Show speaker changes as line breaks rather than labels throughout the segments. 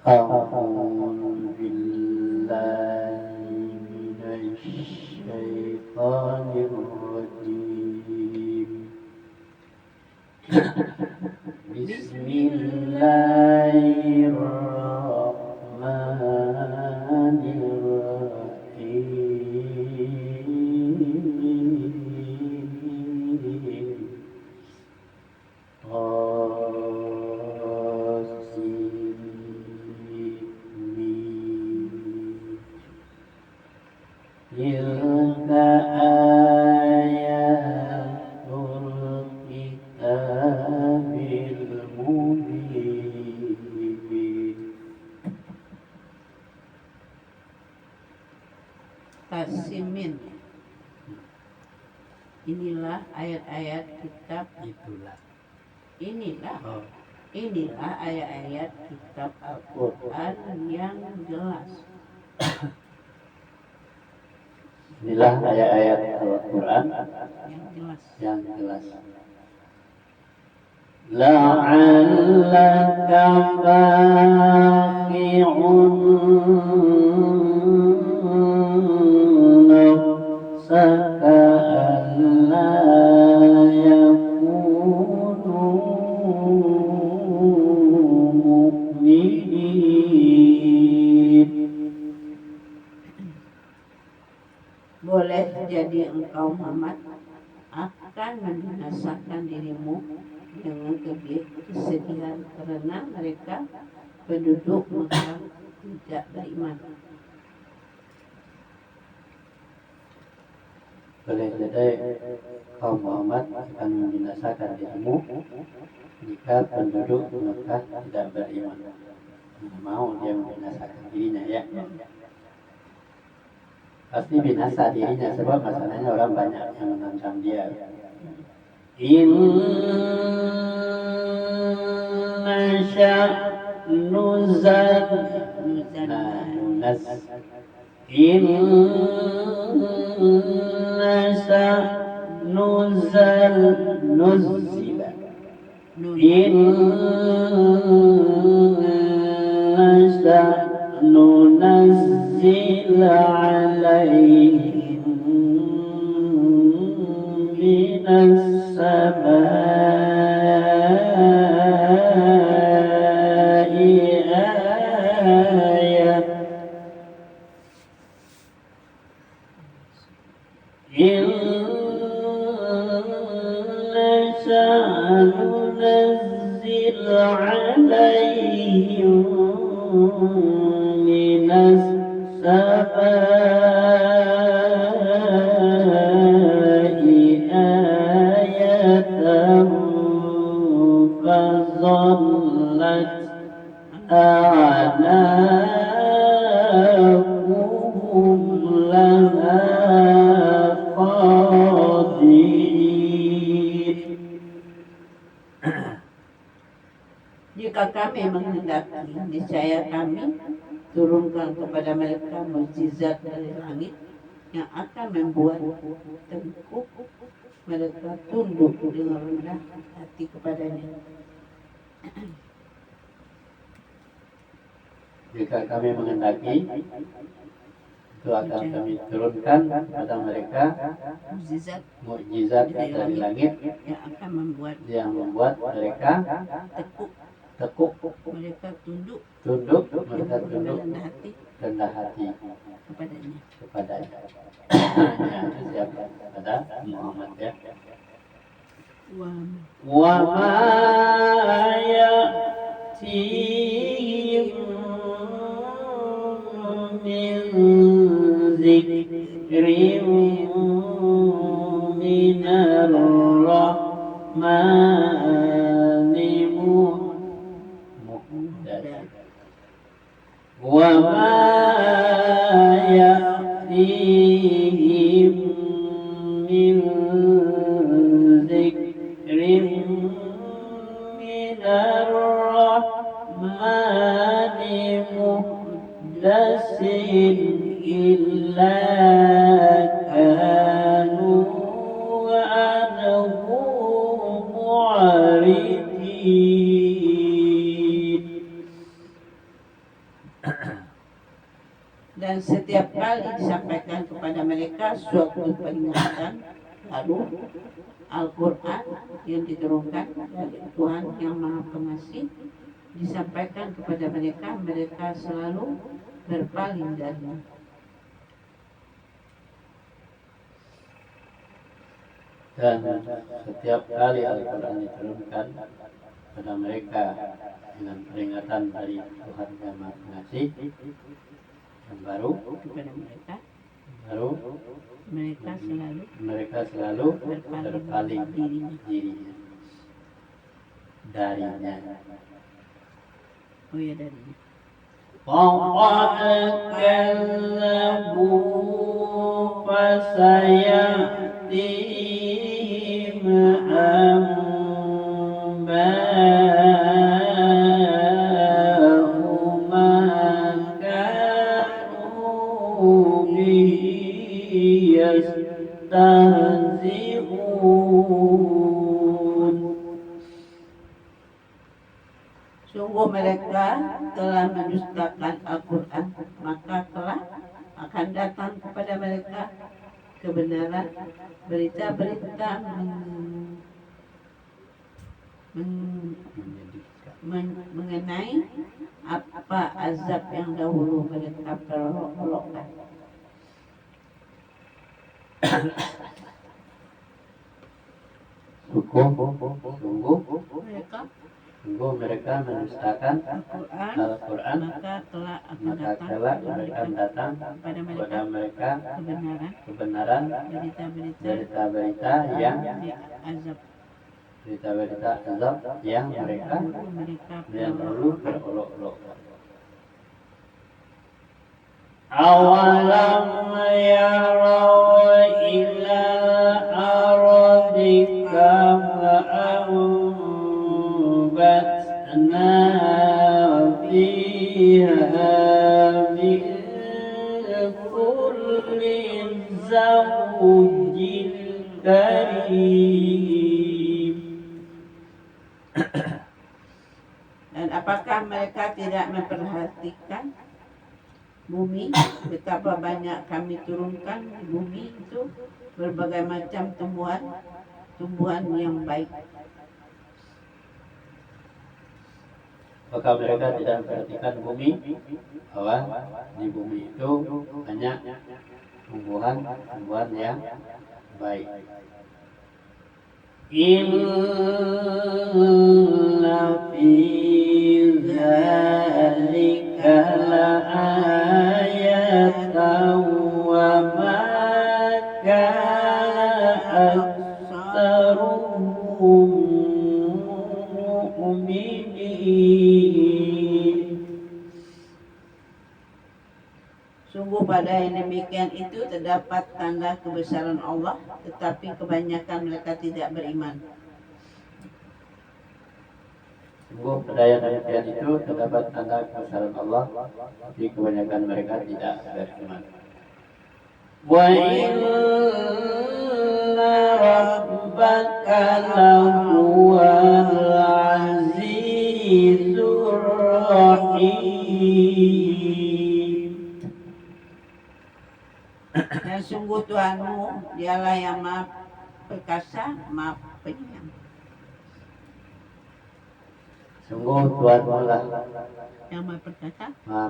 أعوذ بالله من الشيطان الرجيم بسم الله الرحمن الرحيم تلك آيات الكتاب المبين
Tasimin. Inilah ayat-ayat kitab. Inilah ayat-ayat kitab Al-Quran yang jelas.
Inilah ayat-ayat Al-Quran
yang jelas.
La'allaka baqi'un nafsaka alla yakunu mu'minin.
Boleh jadi engkau Muhammad akan membinasakan dirimu dengan kesedihan karena mereka penduduk Mekah tidak beriman.
Boleh jadi kaum Muhammad akan membinasakan dirimu jika penduduk Mekah tidak beriman. Tidak mau dia membinasakan dirinya ya. Pasti binasa dirinya sebab masalahnya orang banyak yang menentang dia. Inna sya'nuzal Inna sya'nuzal nuzila Inna sya'nunazzil alaihim minas samai ayat Inna sya'nunazzil alaihim minas samai ayatan fazallat a'naquhum laha khadi'in.
Jika kami menghendaki, niscaya kami turunkan kepada mereka mukjizat dari langit yang akan membuat tengkuk mereka tunduk dengan rendah hati kepadanya.
Jika kami menghendaki, itu akan kami turunkan kepada mereka mukjizat dari langit yang membuat mereka tekuk,
mereka tunduk
mereka tunduk rendah hati kepadanya. Itu siapa? Kepada Muhammad ya. Wa ma ya'tihim min zikrin minar rahmani muhdath wa ma ya'tihim min zikrin minar rahmani muhdatsin illa kanu anhu mu'ridin.
Dan setiap kali disampaikan kepada mereka suatu peringatan, lalu Al-Quran yang diturunkan dari Tuhan yang Maha Pengasih disampaikan kepada mereka, mereka selalu berpaling darinya.
Dan setiap kali Al-Quran diturunkan kepada mereka dengan peringatan dari Tuhan yang Maha Pengasih yang baru,
Kepada mereka
mereka selalu berpaling
dirinya.
darinya.
Oh ya, darinya.
وقد كذبوا فسيأتيهم أنباء ما كانوا به يستهزئون.
Sungguh mereka telah mendustakan Al-Quran, maka kelak akan datang kepada mereka kebenaran, berita-berita mengenai apa azab yang dahulu mereka perolokkan.
Sungguh mereka mendustakan Al-Quran,
maka kelak
akan datang kepada mereka kebenaran, berita-berita azab yang mereka dahulu berolok-olokkan. Awalam yarau ila ardi kama ambatna fiha min kulli zawjin karim.
Dan apakah mereka tidak memperhatikan bumi, betapa banyak kami turunkan di bumi itu berbagai macam tumbuhan yang baik.
Maka mereka tidak memperhatikan bumi, bahwa di bumi itu banyak tumbuhan yang baik. Inna fi dzalika laayatan wa ma kana aktsaruhum mu'minin.
Sungguh pada yang demikian itu terdapat tanda kebesaran Allah, tetapi kebanyakan mereka tidak beriman.
Sungguh pada yang demikian itu terdapat tanda kebesaran Allah, tapi kebanyakan mereka tidak beriman. Wa inna rabbaka lahuwal azizur rahim.
Dan sungguh Tuhanmu dialah yang maha perkasa, maha penyayang.
Sungguh Tuhanmu lah
Yang maha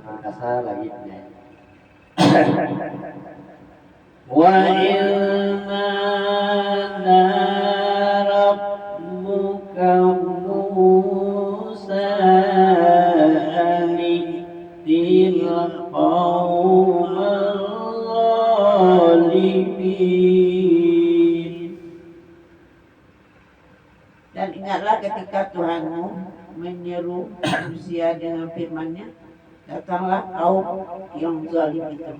perkasa lagi penyayang. Wa inna rabbuka Musa ani'til qawmal zalimin.
Dan ingatlah ketika Tuhanmu menyeru manusia dengan firman-Nya, datanglah kaum yang zalim itu.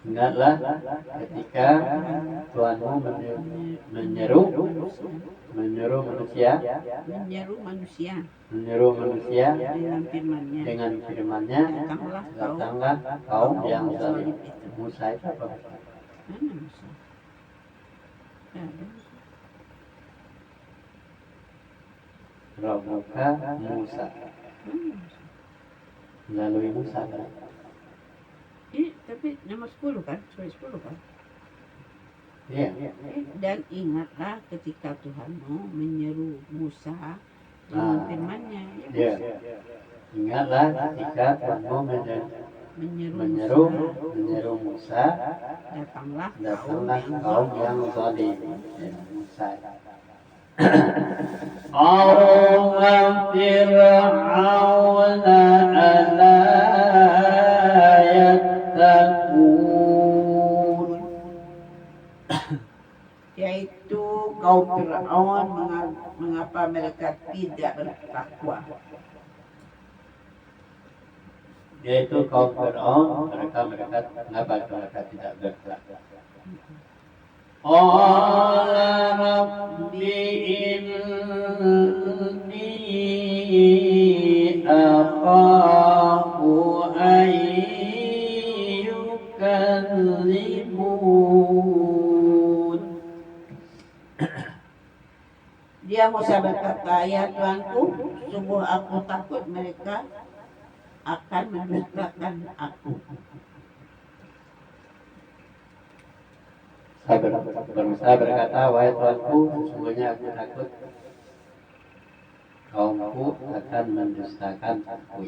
Ingatlah ketika Tuhanmu menyeru manusia dengan firman-Nya, datanglah kaum yang zalim. Musa itu apa?
Mana Musa?
Rabbuka Musa. melalui Musa kan?
Tapi nomor 10 kan, surah 10 kan.
Iya.
Dan ingatlah ketika Tuhanmu menyeru Musa dengan firman-Nya.
Iya. Ingatlah ketika Tuhanmu
Menyeru
menyeru Musa,
datanglah
kaum yang zalim. Ya, Musa. قوم فرعون ألا يتقون
yaitu kaum Fir'aun mengapa mereka tidak bertakwa.
Yaitu kaum Fir'aun mengapa mereka tidak bertakwa. قال رب إني أخاف أن يكذبون.
Dia Musa berkata, ya Tuanku, sungguh aku takut mereka akan mendustakan aku.
Musa berkata, wahai Tuanku, sesungguhnya aku takut kaumku akan mendustakan aku.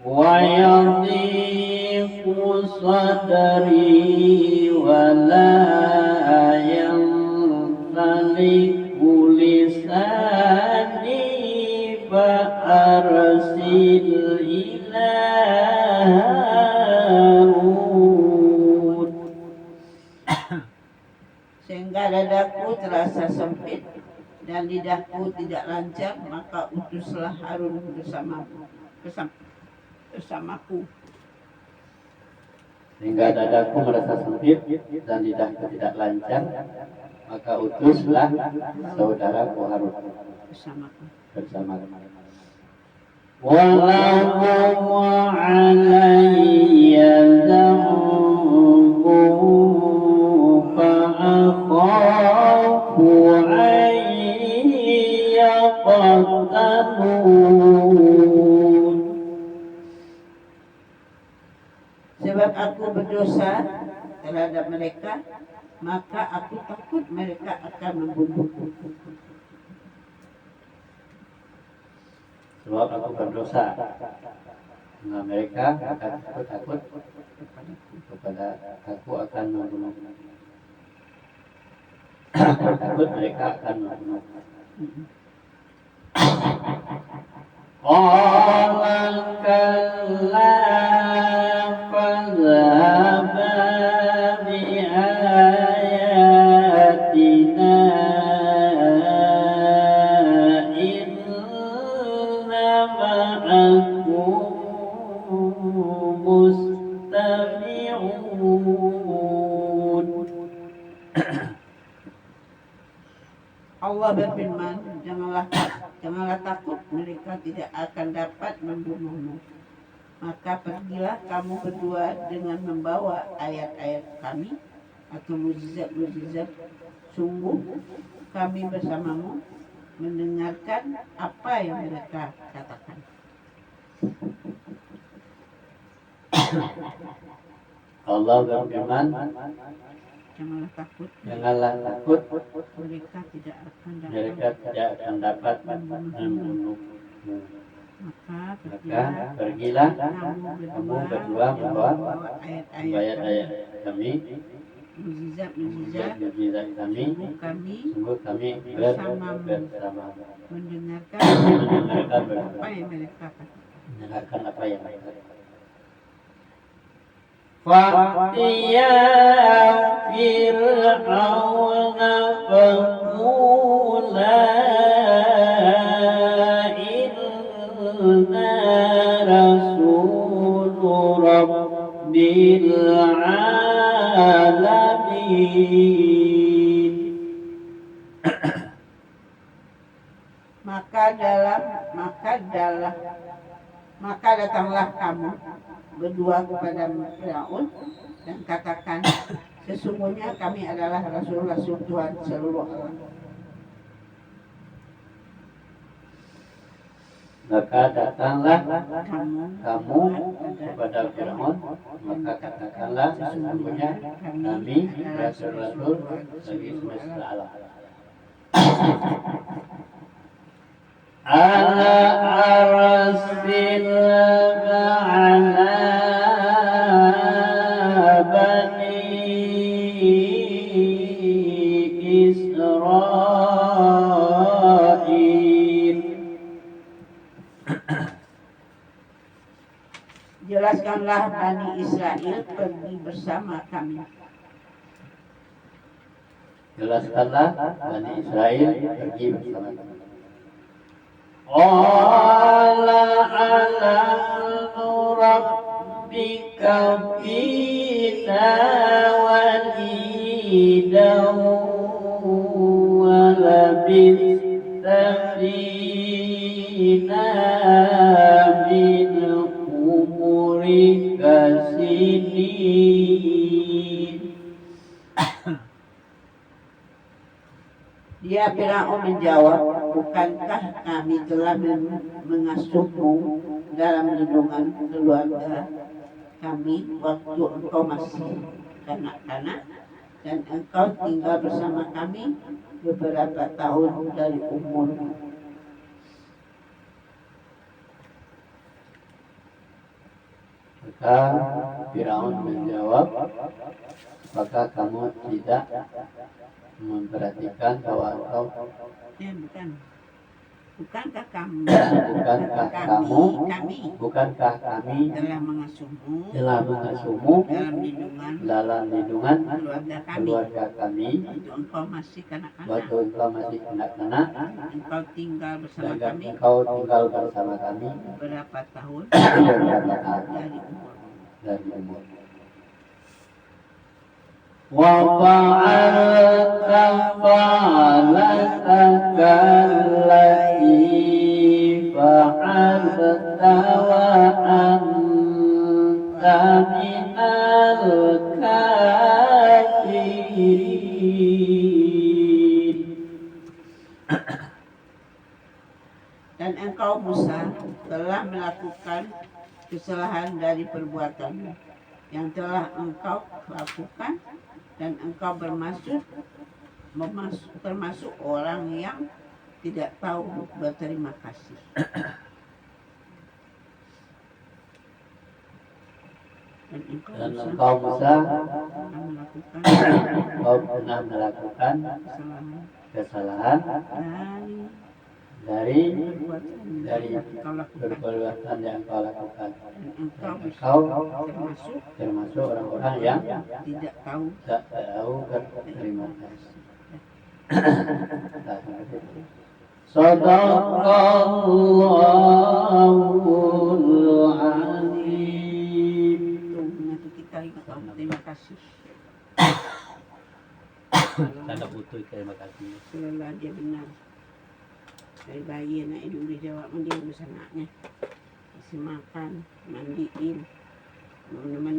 Wa yadhiqu sadri wa la yanṭaliqu lisani fa arsil ila
sehingga dadaku terasa sempit dan lidahku tidak lancar, maka utuslah Harun bersamaku.
Sehingga dadaku merasa sempit dan lidahku tidak lancar, maka utuslah saudaraku Harun bersamaku. Walahum alayya dhanbun fa'akhafu an yaqtalun.
Sebab aku berdosa terhadap mereka, maka aku takut mereka akan membunuhku.
Sebab aku berdosa, nah mereka akan takut kepada aku akan membunuh. Aku takut mereka akan membunuh. Qala kalla fadhhaba biayatina inna ma'akum mustami'un.
Allah berfirman, janganlah takut, mereka tidak akan dapat membunuhmu. Maka pergilah kamu berdua dengan membawa ayat-ayat kami atau mukjizat-mukjizat. Sungguh kami bersamamu mendengarkan apa yang mereka katakan.
Allah berfirman,
Janganlah takut, mereka tidak akan dapat membunuhmu. Maka
pergilah kamu berdua membawa ayat-ayat kami,
mukjizat
kami, sungguh kami bersama
mendengarkan apa yang mereka katakan.
Fa'tiya fir'auna faqula inna rasulu rabbil alamin.
Maka datanglah kamu berdua kepada Firaun dan katakan, sesungguhnya kami adalah rasul-rasul Tuhan seluruh alam.
Maka datanglah
kamu
kepada Firaun, maka katakanlah sesungguhnya kami rasul-rasul bagi semesta alam. Ala arsil ma'ana bani Israil.
Jelaskanlah Bani Israel pergi bersama kami.
Jelaskanlah Bani Israel pergi bersama kami. Qala alam rabbika fina walidan wa labista fina min umurika sinin.
Dia Firaun menjawab, bukankah kami telah mengasuhmu dalam lindungan keluarga kami waktu engkau masih kanak-kanak dan engkau tinggal bersama kami beberapa tahun dari umurmu.
Maka Firaun menjawab, apakah kamu tidak memperhatikan bahwa engkau
Bukankah kami telah mengasuhmu dalam lindungan
keluarga kami
waktu engkau masih kanak-kanak, engkau tinggal bersama kami beberapa tahun dari umurmu.
وَفَعَلْتَ فَعْلَتَكَ الَّتِي فَعَلْتَ وَأَنْتَ مِنَ الْكَافِرِينَ.
Dan engkau Musa telah melakukan kesalahan dari perbuatanmu yang telah engkau lakukan, dan engkau termasuk orang yang tidak tahu berterima kasih. Dan engkau Musa
pernah melakukan kesalahan dari perbuatan yang kau lakukan. Engkau termasuk orang-orang yang tidak tahu berterima kasih. Shadaqallahul azim.
Kita terima kasih.
Tanda utuh terima kasih.
Setelah dia benar. Dari bayi anak itu udah jawab, dia urus anaknya, kasih makan, mandiin,